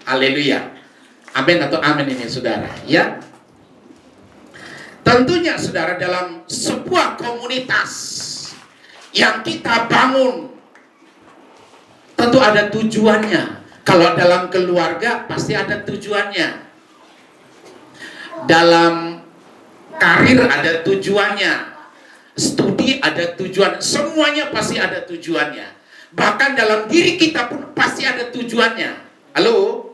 Haleluya. Amin atau amin ini saudara, ya. Tentunya saudara, dalam sebuah komunitas yang kita bangun, tentu ada tujuannya. Kalau dalam keluarga pasti ada tujuannya. Dalam karir ada tujuannya. Studi ada tujuan. Semuanya pasti ada tujuannya. Bahkan dalam diri kita pun pasti ada tujuannya. Halo?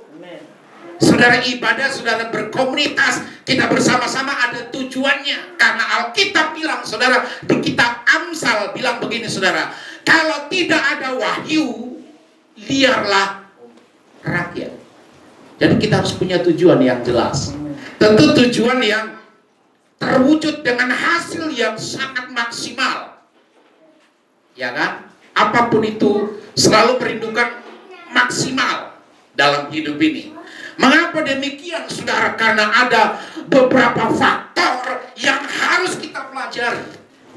Saudara ibadah, saudara berkomunitas, kita bersama-sama ada tujuannya. Karena Alkitab bilang, saudara, di kitab Amsal bilang begini, saudara, kalau tidak ada wahyu, liarlah rakyat. Jadi kita harus punya tujuan yang jelas. Tentu tujuan yang terwujud dengan hasil yang sangat maksimal. Ya kan? Apapun itu selalu merindukan maksimal dalam hidup ini. Mengapa demikian, saudara? Karena ada beberapa faktor yang harus kita pelajari.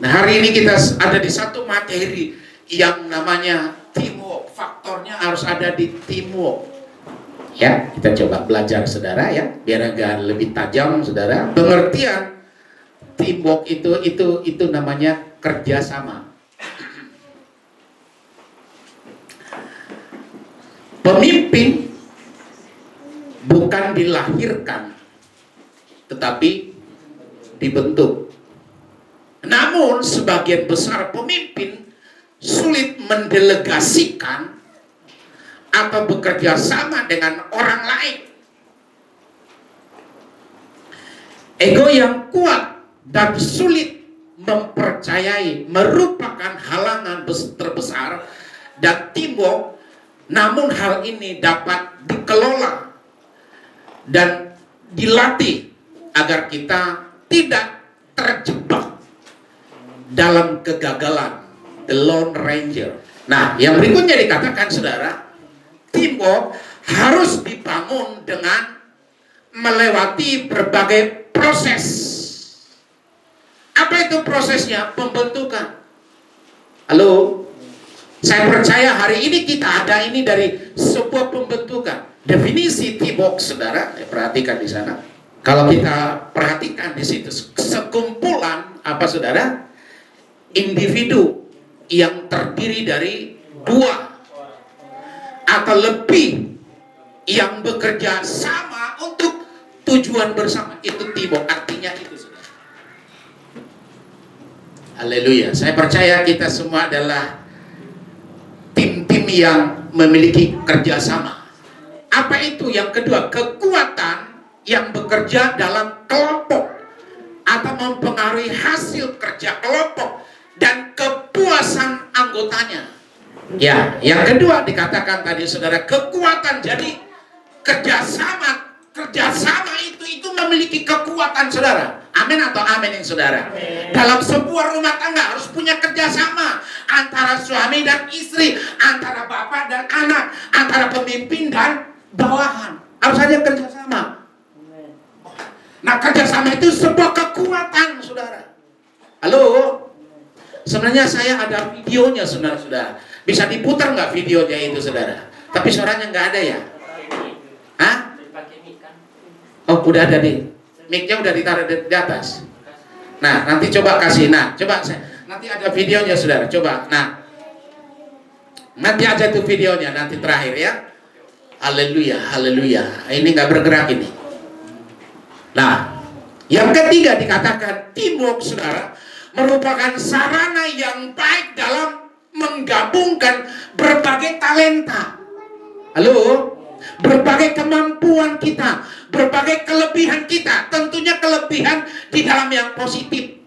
Nah, hari ini kita ada di satu materi yang namanya teamwork. Faktornya harus ada di teamwork. Ya, kita coba belajar, saudara, ya, biar agak lebih tajam, saudara. Pengertian teamwork itu namanya kerjasama. Pemimpin bukan dilahirkan, tetapi dibentuk. Namun sebagian besar pemimpin sulit mendelegasikan atau bekerja sama dengan orang lain. Ego yang kuat dan sulit mempercayai merupakan halangan terbesar dan teamwork. Namun hal ini dapat dikelola dan dilatih agar kita tidak terjebak dalam kegagalan, the lone ranger. Nah, yang berikutnya dikatakan, saudara, teamwork harus dibangun dengan melewati berbagai proses. Apa itu prosesnya? Pembentukan. Halo? Saya percaya hari ini kita ada ini dari sebuah pembentukan. Definisi teamwork, saudara, perhatikan di sana. Kalau kita perhatikan di situ, sekumpulan apa, saudara? Individu yang terdiri dari dua atau lebih yang bekerja sama untuk tujuan bersama. Itu teamwork, artinya itu, saudara. Haleluya. Saya percaya kita semua adalah tim-tim yang memiliki kerjasama. Apa itu? Yang kedua, kekuatan yang bekerja dalam kelompok atau mempengaruhi hasil kerja kelompok dan kepuasan anggotanya. Ya, yang kedua dikatakan tadi, saudara, kekuatan. Jadi kerjasama itu memiliki kekuatan, saudara. Amin atau amin, saudara? Amin. Dalam sebuah rumah tangga harus punya kerjasama antara suami dan istri, antara bapak dan anak, antara pemimpin dan bawahan. Harus ada kerjasama. Nah, kerjasama itu sebuah kekuatan, saudara. Halo? Sebenarnya saya ada videonya, saudara-saudara. Bisa diputar nggak videonya itu, saudara? Tapi suaranya nggak ada ya? Hah? Oh, udah ada nih. Mic-nya udah ditaruh di atas. Nah, nanti coba kasih. Nah, coba nanti ada videonya, saudara. Coba. Nah, nanti aja tuh videonya nanti terakhir ya. Haleluya, haleluya. Ini nggak bergerak ini. Nah, yang ketiga dikatakan teamwork, saudara, merupakan sarana yang baik dalam menggabungkan berbagai talenta. Halo? Berbagai kemampuan kita, berbagai kelebihan kita, tentunya kelebihan di dalam yang positif.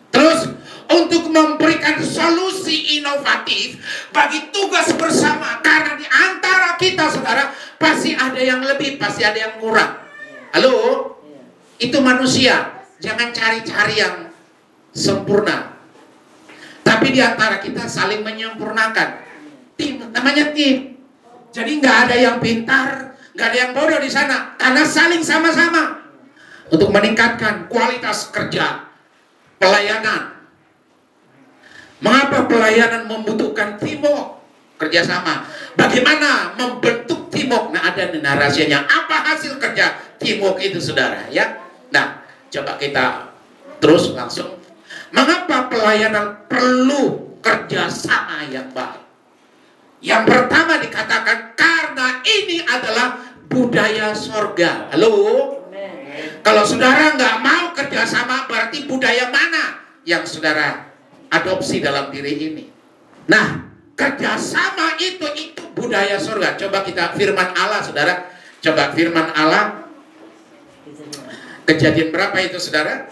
Terus untuk memberikan solusi inovatif bagi tugas bersama, karena di antara kita, saudara, pasti ada yang lebih, pasti ada yang kurang. Halo? Itu manusia. Jangan cari-cari yang sempurna. Tapi di antara kita saling menyempurnakan. Tim, namanya tim. Jadi nggak ada yang pintar, nggak ada yang bodoh di sana, karena saling sama-sama untuk meningkatkan kualitas kerja, pelayanan. Mengapa pelayanan membutuhkan teamwork, kerjasama? Bagaimana membentuk tim teamwork. Nah, ada nih narasinya. Apa hasil kerja teamwork itu, saudara? Ya. Nah, coba kita terus langsung. Mengapa pelayanan perlu kerjasama yang baik? Yang pertama dikatakan karena ini adalah budaya sorga. Halo? Kalau saudara nggak mau kerjasama, berarti budaya mana yang saudara adopsi dalam diri ini? Nah, kerjasama itu budaya sorga. Coba kita firman Allah, saudara. Coba firman Allah. Kejadian berapa itu, saudara?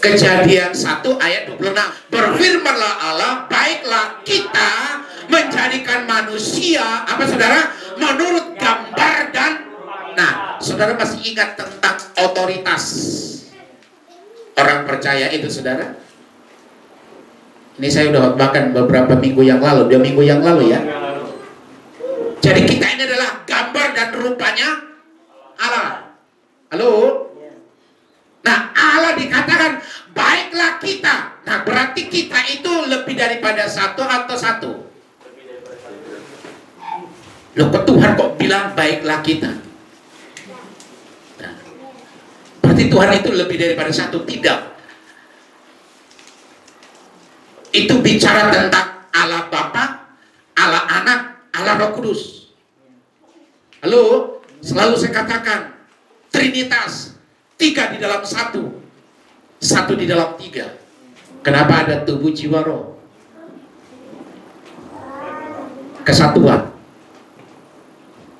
Kejadian 1 ayat 26. Berfirmanlah Allah, baiklah kita menjadikan manusia, apa saudara? Menurut gambar dan. Nah, saudara masih ingat tentang otoritas orang percaya itu, saudara? Ini saya udah bahkan beberapa minggu yang lalu, 2 minggu yang lalu ya. Jadi kita ini adalah gambar dan rupanya Allah. Halo? Nah, Allah dikatakan baiklah kita. Nah, berarti kita itu lebih daripada satu atau satu? Loh, kok Tuhan kok bilang baiklah kita? Nah, berarti Tuhan itu lebih daripada satu? Tidak. Itu bicara tentang Allah Bapa, Allah Anak, Allah Roh Kudus. Halo? Selalu saya katakan Trinitas. 3 di dalam 1, 1 di dalam 3. Kenapa ada tubuh, jiwa, roh? Kesatuan.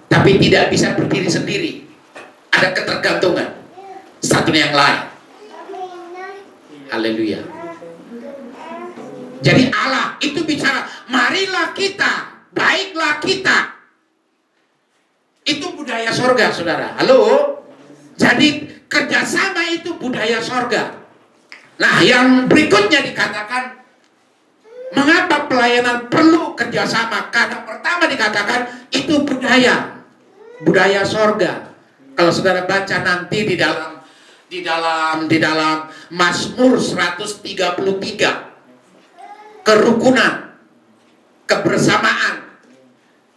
Tapi tidak bisa berdiri sendiri. Ada ketergantungan satu yang lain. Haleluya. Jadi Allah itu bicara, marilah kita, baiklah kita. Itu budaya sorga, saudara. Halo? Jadi kerjasama itu budaya sorga. Nah, yang berikutnya dikatakan, mengapa pelayanan perlu kerjasama? Karena pertama dikatakan itu budaya sorga. Kalau saudara baca nanti di dalam Mazmur 133, kerukunan, kebersamaan,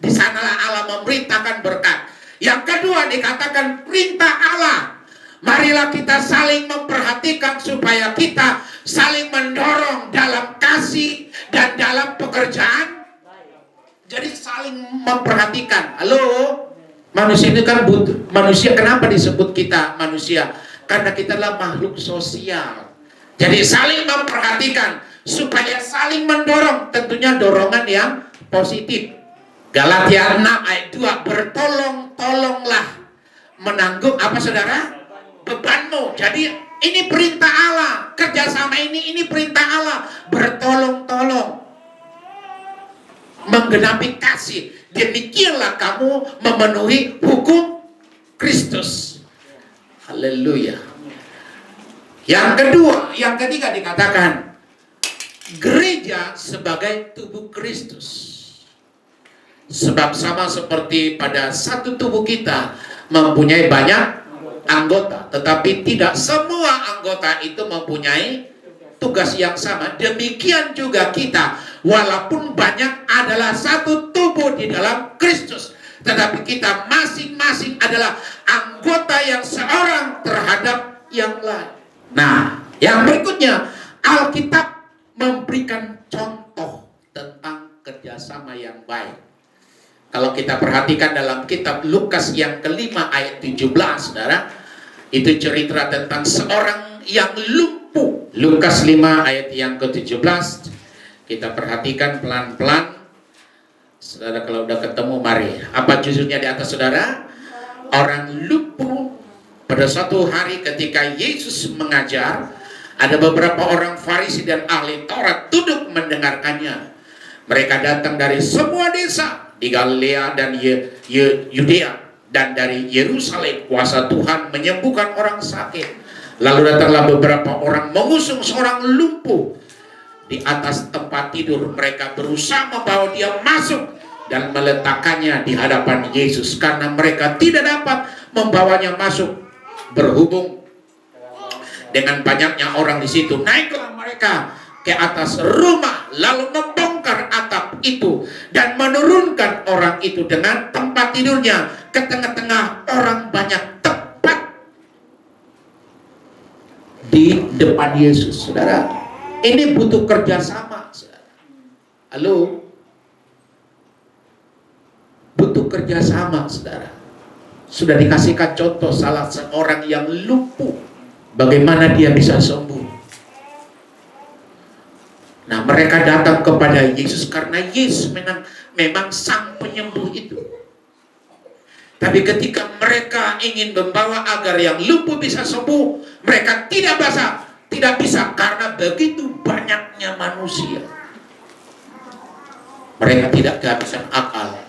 di sanalah Allah memerintahkan berkat. Yang kedua dikatakan perintah Allah. Marilah kita saling memperhatikan supaya kita saling mendorong dalam kasih dan dalam pekerjaan. Jadi saling memperhatikan. Halo? Manusia ini kan butuh. Manusia, kenapa disebut kita manusia? Karena kita adalah makhluk sosial. Jadi saling memperhatikan supaya saling mendorong. Tentunya dorongan yang positif. Galatia 6 ayat 2, bertolong-tolonglah menanggung apa, saudara? Bebanmu. Jadi ini perintah Allah. Kerjasama ini perintah Allah. Bertolong-tolong, menggenapi kasih. Demikianlah kamu memenuhi hukum Kristus. Haleluya. Yang ketiga dikatakan gereja sebagai tubuh Kristus. Sebab sama seperti pada satu tubuh kita mempunyai banyak anggota, tetapi tidak semua anggota itu mempunyai tugas yang sama. Demikian juga kita, walaupun banyak, adalah satu tubuh di dalam Kristus, tetapi kita masing-masing adalah anggota yang seorang terhadap yang lain. Nah, yang berikutnya, Alkitab memberikan contoh tentang kerjasama yang baik. Kalau kita perhatikan dalam kitab Lukas yang kelima ayat 17, saudara, itu cerita tentang seorang yang lumpuh. Lukas 5 ayat yang ke-17, kita perhatikan pelan-pelan. Saudara, kalau udah ketemu, mari. Apa judulnya di atas, saudara? Orang lumpuh. Pada suatu hari ketika Yesus mengajar, ada beberapa orang Farisi dan ahli Taurat duduk mendengarkannya. Mereka datang dari semua desa di Galilea dan Yudea dan dari Yerusalem. Kuasa Tuhan menyembuhkan orang sakit. Lalu datanglah beberapa orang mengusung seorang lumpuh di atas tempat tidur. Mereka berusaha membawa dia masuk dan meletakkannya di hadapan Yesus, karena mereka tidak dapat membawanya masuk. Berhubung dengan banyaknya orang di situ, naiklah mereka ke atas rumah lalu membongkar atap itu dan menurunkan orang itu dengan tempat tidurnya ke tengah-tengah orang banyak, tepat di depan Yesus. Saudara, ini butuh kerjasama, saudara. Halo, butuh kerjasama, saudara. Sudah dikasihkan contoh salah seorang yang lumpuh, bagaimana dia bisa sembuh. Nah, mereka datang kepada Yesus karena Yesus memang sang penyembuh itu. Tapi ketika mereka ingin membawa agar yang lumpuh bisa sembuh, mereka tidak bisa karena begitu banyaknya manusia. Mereka tidak kehabisan akal.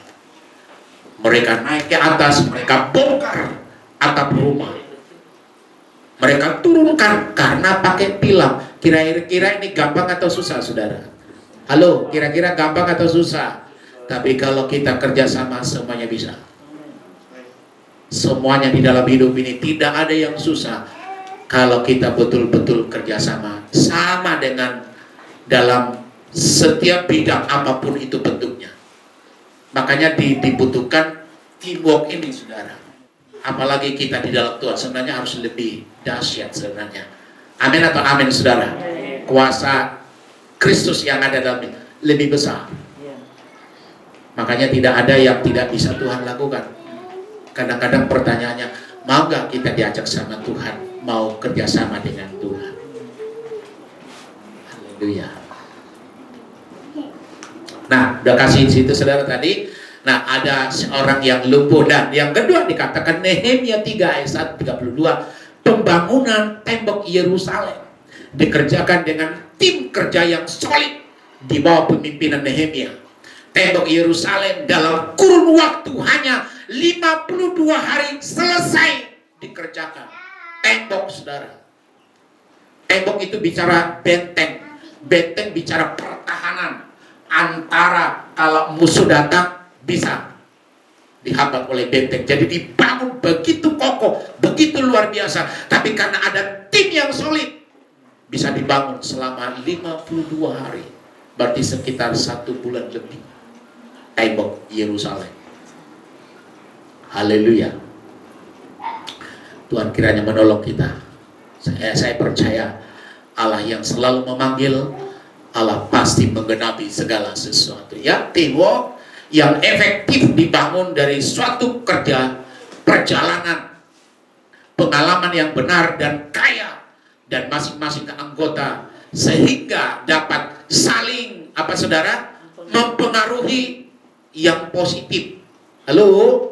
Mereka naik ke atas, mereka bongkar atap rumah. Mereka turunkan karena pakai tilam. Kira-kira ini gampang atau susah, saudara? Halo, kira-kira gampang atau susah? Tapi kalau kita kerjasama, semuanya bisa. Semuanya di dalam hidup ini tidak ada yang susah kalau kita betul-betul kerjasama. Sama dengan dalam setiap bidang apapun itu bentuknya. Makanya dibutuhkan teamwork ini, saudara. Apalagi kita di dalam Tuhan, sebenarnya harus lebih dahsyat sebenarnya. Amin atau amin, saudara? Kuasa Kristus yang ada dalam ini lebih besar. Makanya tidak ada yang tidak bisa Tuhan lakukan. Kadang-kadang pertanyaannya, mau gak kita diajak sama Tuhan? Mau kerjasama dengan Tuhan? Haleluya. Nah, udah kasih situ, saudara, tadi. Nah, ada seorang yang lumpuh. Dan yang kedua dikatakan Nehemia 3 ayat 32, pembangunan tembok Yerusalem dikerjakan dengan tim kerja yang solid di bawah pemimpinan Nehemia. Tembok Yerusalem dalam kurun waktu hanya 52 hari selesai dikerjakan. Tembok, saudara. Tembok itu bicara benteng. Benteng bicara pertahanan. Antara kalau musuh datang bisa dihambat oleh benteng. Jadi dibangun begitu kokoh, begitu luar biasa. Tapi karena ada tim yang solid, bisa dibangun selama 52 hari. Berarti sekitar 1 bulan lebih. Tembok Yerusalem. Haleluya. Tuhan kiranya menolong kita. Saya percaya Allah yang selalu memanggil, Allah pasti menggenapi segala sesuatu. Ya, teamwork yang efektif dibangun dari suatu kerja, perjalanan, pengalaman yang benar dan kaya, dan masing-masing anggota sehingga dapat saling, apa saudara, mempengaruhi yang positif. Halo?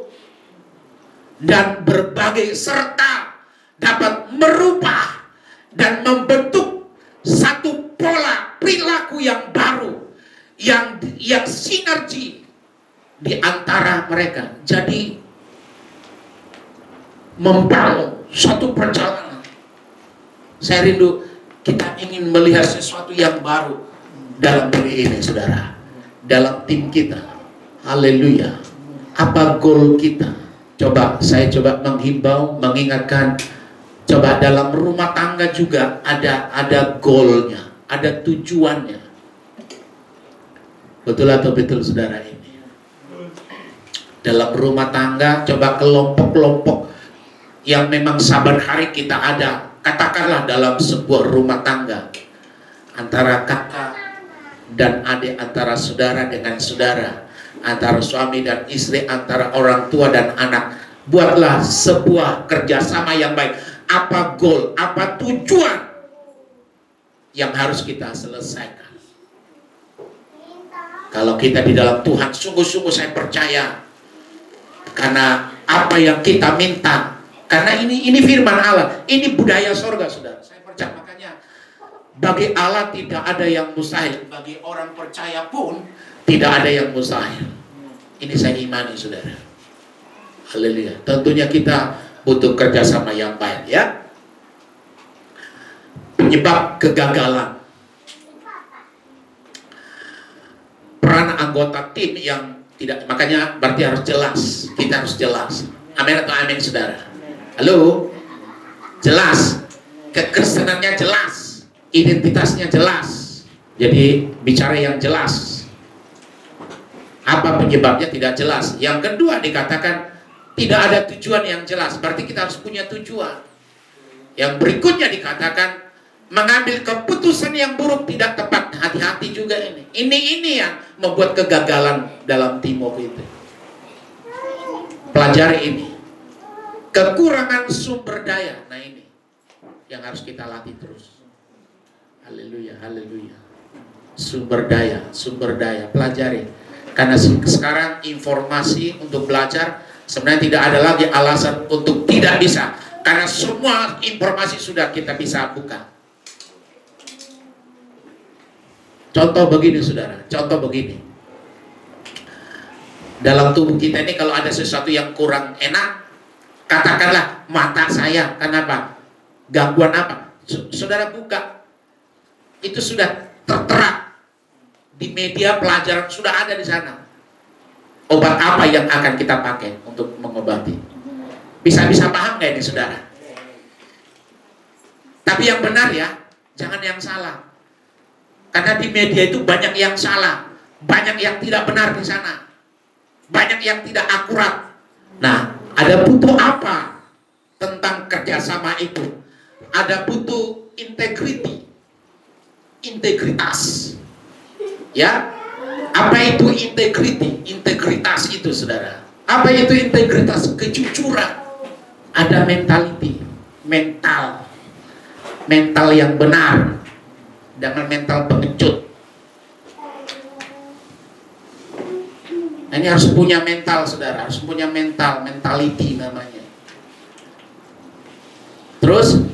Dan berbagai serta dapat merubah dan membentuk satu pola perilaku yang baru, yang sinergi di antara mereka. Jadi membangun suatu perjalanan. Saya rindu kita ingin melihat sesuatu yang baru dalam diri ini, saudara, dalam tim kita. Haleluya. Apa goal kita? Saya coba menghimbau, mengingatkan. Coba dalam rumah tangga juga ada goalnya, ada tujuannya. Betul atau betul, saudara ini? Dalam rumah tangga, coba kelompok-kelompok yang memang saban hari kita ada. Katakanlah dalam sebuah rumah tangga, antara kakak dan adik, antara saudara dengan saudara, antara suami dan istri, antara orang tua dan anak. Buatlah sebuah kerjasama yang baik. Apa goal, apa tujuan yang harus kita selesaikan? Kalau kita di dalam Tuhan, sungguh-sungguh saya percaya, karena apa yang kita minta, karena ini firman Allah, ini budaya sorga, saudara. Saya percaya, makanya bagi Allah tidak ada yang mustahil, bagi orang percaya pun tidak ada yang mustahil. Ini saya imani, saudara. Haleluya. Tentunya kita butuh kerjasama yang baik, ya. Penyebab kegagalan, peran anggota tim yang tidak, makanya berarti harus jelas. Kita harus jelas. Amin atau amin, saudara? Halo? Jelas. Kekristenannya jelas. Identitasnya jelas. Jadi bicara yang jelas. Apa penyebabnya tidak jelas. Yang kedua dikatakan tidak ada tujuan yang jelas. Berarti kita harus punya tujuan. Yang berikutnya dikatakan mengambil keputusan yang buruk tidak tepat. Hati-hati juga ini. Ini yang membuat kegagalan dalam Timotius itu. Pelajari ini. Kekurangan sumber daya. Nah ini yang harus kita latih terus. Haleluya, haleluya. Sumber daya, pelajari. Karena sekarang informasi untuk belajar sebenarnya tidak ada lagi alasan untuk tidak bisa. Karena semua informasi sudah kita bisa buka. Contoh begini saudara, contoh begini. Dalam tubuh kita ini kalau ada sesuatu yang kurang enak, katakanlah mata saya, kenapa? Gangguan apa? Saudara buka, itu sudah tertera di media pelajaran, sudah ada di sana. Obat apa yang akan kita pakai untuk mengobati? Bisa paham nggak ini saudara? Tapi yang benar ya, jangan yang salah. Karena di media itu banyak yang salah, banyak yang tidak benar di sana, banyak yang tidak akurat. Nah, ada butuh apa tentang kerjasama itu? Ada butuh integritas. Ya, apa itu integritas itu saudara? Apa itu integritas? Kejujuran. Ada mental yang benar, dengan mental pengecut. Nah, ini harus punya mental saudara, harus punya mentality namanya. Terus,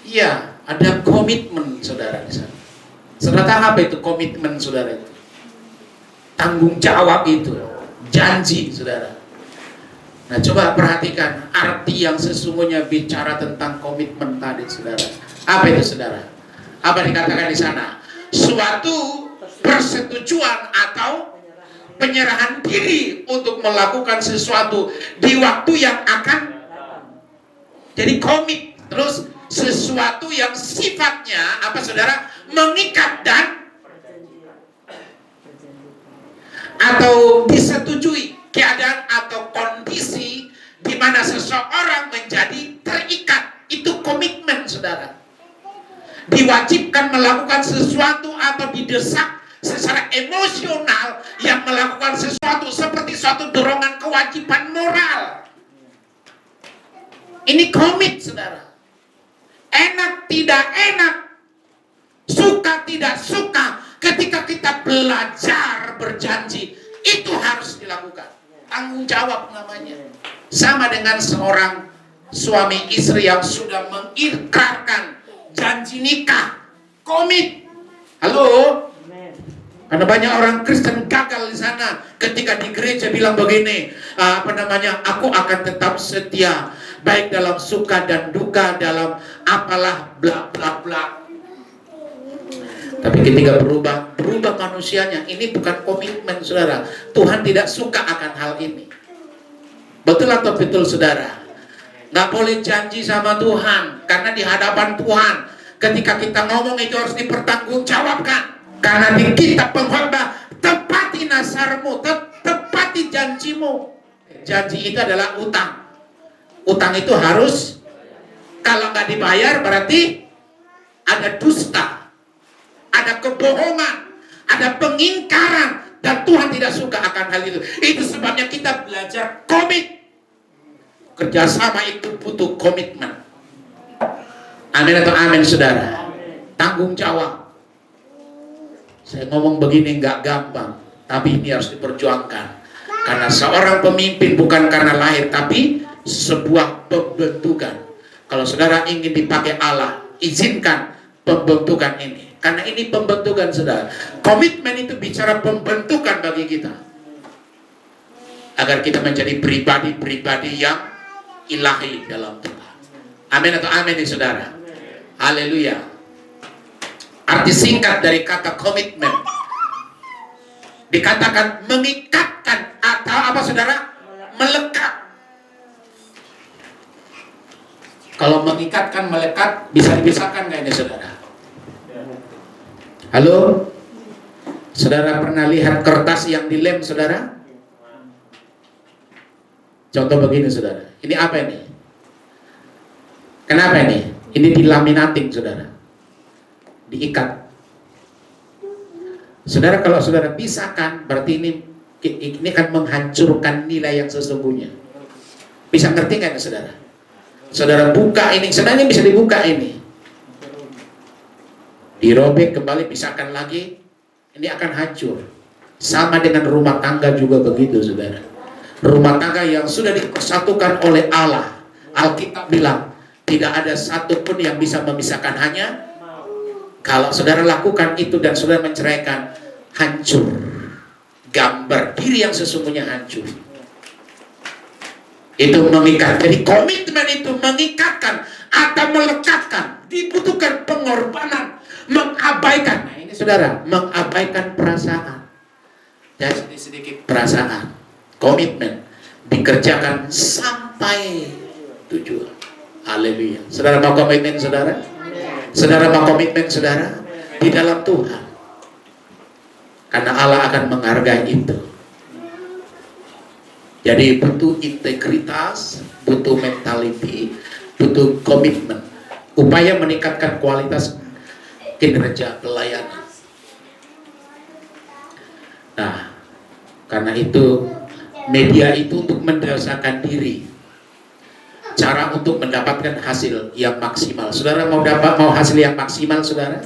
iya, ada komitmen saudara di sana. Saudara tahu apa itu komitmen saudara itu? Tanggung jawab itu, janji saudara. Nah, coba perhatikan arti yang sesungguhnya bicara tentang komitmen tadi saudara. Apa itu saudara? Apa dikatakan di sana? Suatu persetujuan atau penyerahan diri untuk melakukan sesuatu di waktu yang akan jadi komit. Terus sesuatu yang sifatnya apa saudara? Mengikat dan atau disetujui keadaan atau kondisi di mana seseorang menjadi terikat. Itu komitmen saudara. Diwajibkan melakukan sesuatu atau didesak secara emosional yang melakukan sesuatu seperti suatu dorongan kewajiban moral. Ini komit saudara. Enak tidak enak, suka tidak suka, ketika kita belajar berjanji itu harus dilakukan. Tanggung jawab namanya. Sama dengan seorang suami istri yang sudah mengikrarkan janji nikah, komit. Halo? Karena banyak orang Kristen gagal di sana ketika di gereja bilang begini, aku akan tetap setia baik dalam suka dan duka, dalam apalah bla bla bla. Tapi ketika berubah manusianya, ini bukan komitmen saudara. Tuhan tidak suka akan hal ini. Betul atau betul saudara? Nggak boleh janji sama Tuhan, karena di hadapan Tuhan ketika kita ngomong itu harus dipertanggungjawabkan. Karena di kitab pengkhotbah, tepati nasarmu, tepati janjimu. Janji itu adalah utang. Utang itu harus, kalau nggak dibayar berarti ada dusta, ada kebohongan, ada pengingkaran, dan Tuhan tidak suka akan hal itu. Itu sebabnya kita belajar komit. Kerjasama itu butuh komitmen. Amin atau amin saudara? Tanggung jawab. Saya ngomong begini nggak gampang, tapi ini harus diperjuangkan. Karena seorang pemimpin bukan karena lahir, tapi sebuah pembentukan. Kalau saudara ingin dipakai Allah, izinkan pembentukan ini. Karena ini pembentukan saudara. Komitmen itu bicara pembentukan bagi kita. Agar kita menjadi pribadi-pribadi yang ilahi dalam Tuhan. Amin atau amin nih saudara? Haleluya. Arti singkat dari kata komitmen dikatakan mengikatkan atau apa saudara? Melekat. Kalau mengikatkan melekat bisa dipisahkan nggak ini saudara? Halo? Saudara pernah lihat kertas yang dilem, saudara? Contoh begini, saudara. Ini apa ini? Kenapa ini? Ini dilaminating, saudara. Diikat. Saudara, kalau saudara pisahkan, berarti ini akan menghancurkan nilai yang sesungguhnya. Bisa ngerti nggak, saudara? Saudara buka ini, sebenarnya bisa dibuka ini. Dirobek kembali, pisahkan lagi, ini akan hancur. Sama dengan rumah tangga juga begitu, saudara. Rumah tangga yang sudah dipersatukan oleh Allah, Alkitab bilang tidak ada satupun yang bisa memisahkan, hanya kalau saudara lakukan itu dan saudara menceraikan, hancur. Gambar diri yang sesungguhnya hancur. Itu mengikat. Jadi komitmen itu mengikatkan atau melekatkan, dibutuhkan pengorbanan, mengabaikan. Nah ini saudara, mengabaikan perasaan. Jadi sedikit perasaan, komitmen dikerjakan sampai tujuan. Haleluya. Saudara mau komitmen, saudara? Saudara mau komitmen, saudara? Di dalam Tuhan. Karena Allah akan menghargai itu. Jadi butuh integritas, butuh mentality, butuh komitmen. Upaya meningkatkan kualitas kinerja pelayanan. Nah, karena itu media itu untuk mendasarkan diri. Cara untuk mendapatkan hasil yang maksimal. Saudara mau hasil yang maksimal, saudara?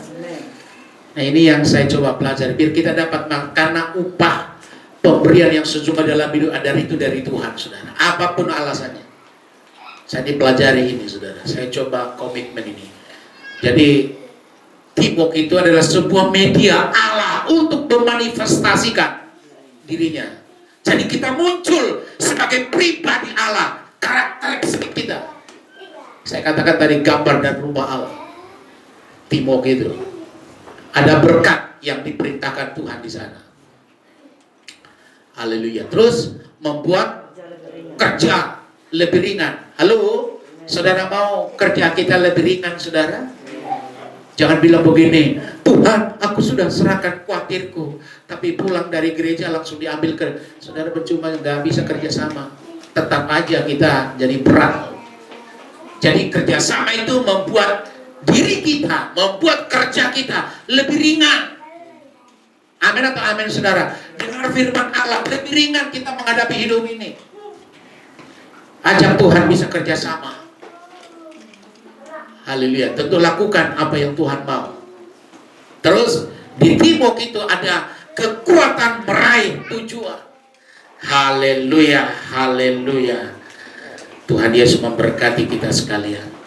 Nah ini yang saya coba pelajari, biar kita dapat, karena upah pemberian yang sesungguhnya dalam hidup dari Tuhan, saudara. Apapun alasannya. Saya dipelajari ini, saudara. Saya coba komitmen ini. Jadi teamwork itu adalah sebuah media Allah untuk memanifestasikan dirinya. Jadi kita muncul sebagai pribadi Allah, karakteristik kita. Saya katakan tadi gambar dan rupa Allah. Teamwork itu. Ada berkat yang diperintahkan Tuhan di sana. Haleluya. Terus membuat kerja lebih ringan. Halo, saudara mau kerja kita lebih ringan, saudara? Jangan bilang begini, Tuhan, aku sudah serahkan khawatirku, tapi pulang dari gereja langsung diambil ke. Saudara percuma, nggak bisa kerjasama. Tetap aja kita jadi berat. Jadi kerjasama itu membuat diri kita, membuat kerja kita lebih ringan. Amin atau amin, saudara? Dengar firman Allah, lebih ringan kita menghadapi hidup ini. Ajak Tuhan bisa kerjasama. Haleluya. Tentu lakukan apa yang Tuhan mau. Terus di teamwork itu ada kekuatan meraih tujuan. Haleluya, haleluya. Tuhan Yesus memberkati kita sekalian.